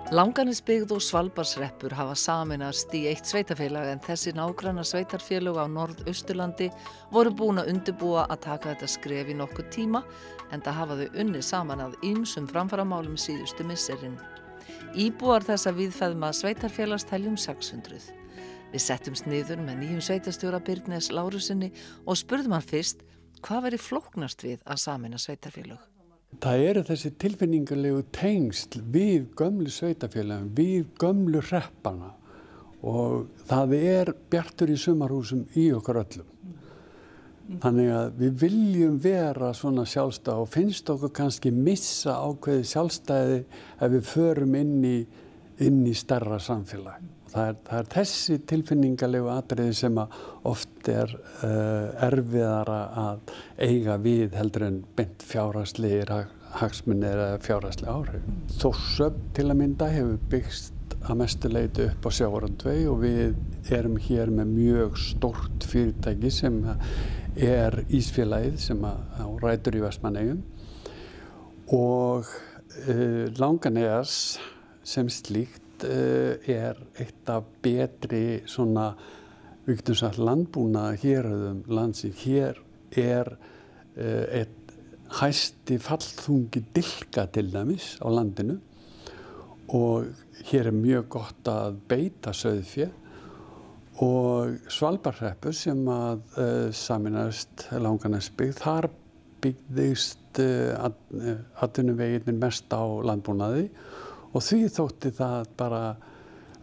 Langanesbyggð og Svalbarðshreppur hafa sameinast í eitt sveitarfélag en þessi nágranna sveitarfélög á Norðausturlandi voru búin að undirbúa að taka þetta skref í nokkuð tíma enda hafa þau unnið saman að ýmsum framfaramálum síðustu misserin. Íbúar þessa víðfeðma sveitarfélags teljum 600. Við settumst niður með nýjum sveitarstjóra Birnis Lárusinni og spurðum hann fyrst hvað væri flóknast við að sameina sveitarfélög. Það eru þessi tilfinningalegu tengsl við gömlu sveitarfélögum, við gömlu hreppana og það er bjartur í sumarhúsum í okkur öllum. Þannig að við viljum vera svona sjálfstæð og finnst okkur kannski missa ákveðið sjálfstæði ef við förum inn í stærra samfélag. Það er þessi tilfinningalegu atriði sem oft er erfiðara að eiga við heldur en beint fjárhagslegir hagsmunir eða fjárhagsleg áhrif. Þórshöfn til að mynda hefur byggst að mestu leyti upp á sjávarútvegi og við erum hér með mjög stórt fyrirtæki sem er Ísfélagið sem á rætur í Vestmannaeyjum og Langanes sem slíkt er eitt af betri svona, við getum sagt, landbúnaðar héruðum landsins. Hér er eitt hæsti fallþungi dilka til dæmis á landinu og hér er mjög gott að beita sauðfé og Svalbarðshreppur sem sameinaðist Langanesbyggð, þar byggðist atvinnuvegirnir mest á landbúnaði og því þótti það bara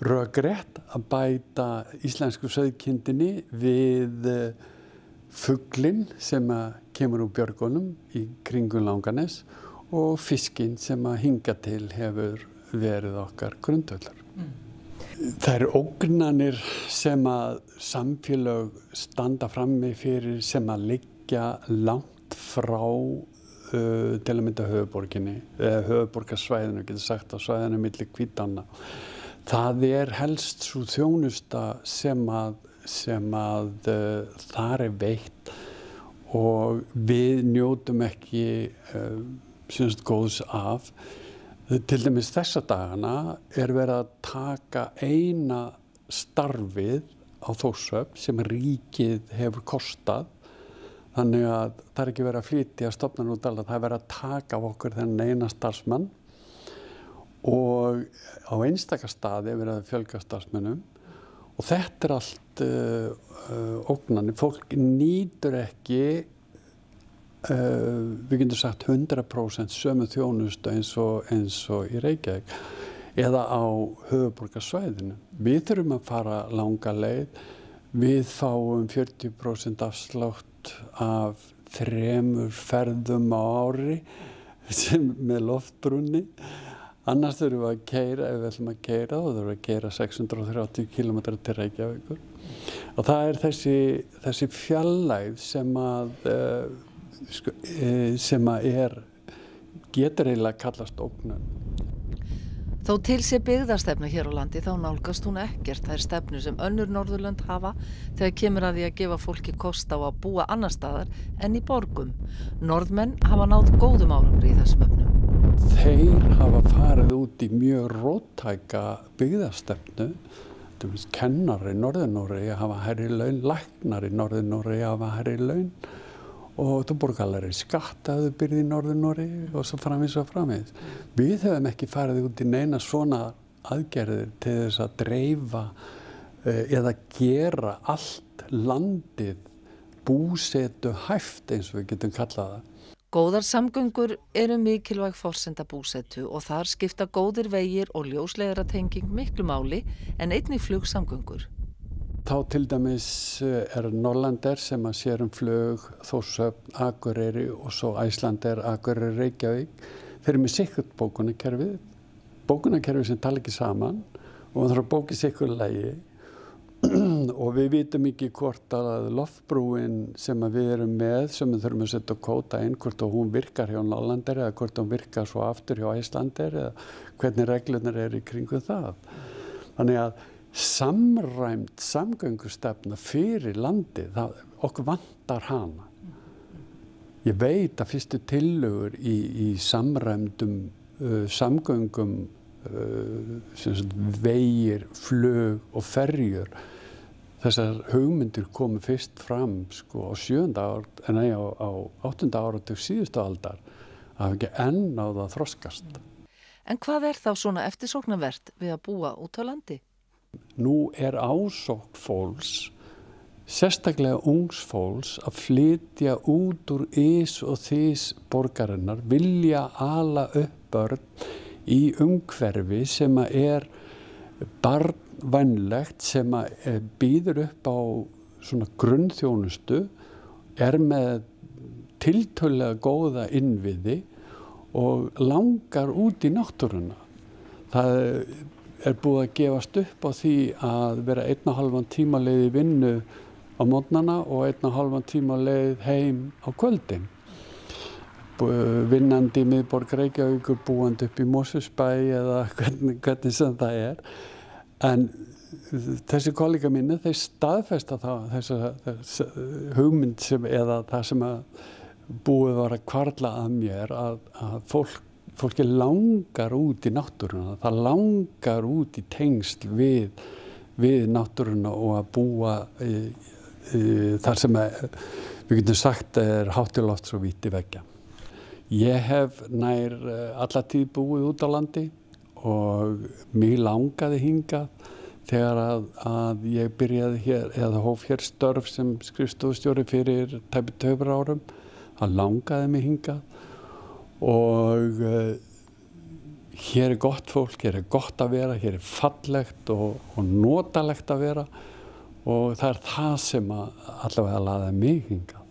rökrétt að bæta íslensku sauðkindinni við fuglinn sem kemur úr björgunum í kringum Langanes og fiskinn sem hingað til hefur verið okkar grundvöllar. Það eru ógnanir sem samfélög standa frammi fyrir sem liggja langt frá til að mynda höfuðborginni, höfuðborgarsvæðinu, getur sagt á svæðinu milli Hvítanna. Það er helst sú þjónusta sem þar er veitt og við njótum ekki góðs af. Til dæmis þessa dagana er verið að taka eina starfið á Þórshöfn sem ríkið hefur kostað. Þannig að það er ekki verið að flytja stofnanir út alveg, það er verið að taka af okkur þennan eina starfsmann og á einstaka staði er verið að fjölga starfsmönnum og þetta er allt ógnanir. Fólk nýtur ekki, við getum sagt 100% sömu þjónustu eins og í Reykjavík eða á höfuðborgarsvæðinu. Við þurfum að fara langa leið, við fáum 40% afslátt af 3 ferðum á ári með loftbrúnni. Annars þurfum við að keyra, ef við ætlum að keyra, þá þurfum við að keyra 630 km til Reykjavíkur. Og það er þessi fjarlægð sem getur eiginlega kallast ógnun. Þó til sé byggðastefna hér á landi þá nálgast hún ekkert þær stefnu sem önnur Norðurlönd hafa þegar kemur að því að gefa fólki kost á að búa annar staðar en í borgum. Norðmenn hafa náð góðum árangri í þessum efnum. Þeir hafa farið út í mjög róttæka byggðastefnu. Kennari í Norður-Noregi hafa hærri laun, læknar í Norður-Noregi hafa hærri laun og þú borgar alveg skatt ef þú byrði í Norður-Noregi og svo framvegis og framvegis. Við höfum ekki farið út í neina svona aðgerðir til þess að dreifa eða gera allt landið búsetu hæft eins og við getum kallað það. Góðar samgöngur eru mikilvæg forsenda búsetu og þar skipta góðir vegir og ljósleiðaratenging miklu máli en einnig flugsamgöngur. Þá til dæmis Norlandair sem sér flug Þórshöfn, Akureyri og svo Icelandair, Akureyri, Reykjavík. Þeir eru með sikkert bókunarkerfi sem tala ekki saman og það þarf að bóka í sikkert lagi og við vitum ekki hvort að loftbrúin sem við erum með, sem við þurfum að setja kvóta inn, hvort hún virkar hjá Norlandair eða hvort hún virkar svo aftur hjá Icelandair eða hvernig reglurnar eru í kringum það. Þannig að samræmd samgöngustefna fyrir landið, okkur vantar hana. Ég veit að fyrstu tillögur í samræmdum samgöngum, vegir, flug og ferjur, þessar hugmyndir komu fyrst fram sko, á 8. áratug síðustu aldar, að hafa ekki enn á það þroskast. En hvað þá svona eftirsóknarvert við að búa út á landi? Nú ásókn fólks, sérstaklega ungs fólks, að flytja út úr ys og þys borgarinnar, vilja ala upp börn í umhverfi sem barnvænlegt, sem býður upp á svona grunnþjónustu, með tiltölulega góða innviði og langar út í náttúruna. Það búið að gefast upp á því að vera 1,5 tíma leið í vinnu á morgnana og 1,5 tíma leið heim á kvöldin. Vinnandi í miðborg Reykjavíkur, búandi upp í Mosfellsbæ eða hvernig sem það er. En þessi kollega minni, þeir staðfesta þessa hugmynd eða það sem búið var að hvarfla að mér, að fólki langar út í náttúruna, það langar út í tengsl við náttúruna og að búa þar sem við getum sagt hátt í lofts og vítt í veggja. Ég hef nær alla tíð búið út á landi og mig langaði hingað þegar að ég byrjaði hér eða hóf hér störf sem skrifstofustjóri fyrir tæpum 2 árum. Það langaði mig hingað og hér gott fólk, hér gott að vera, hér fallegt og notalegt að vera og það það sem allavega laðaði mig hingað.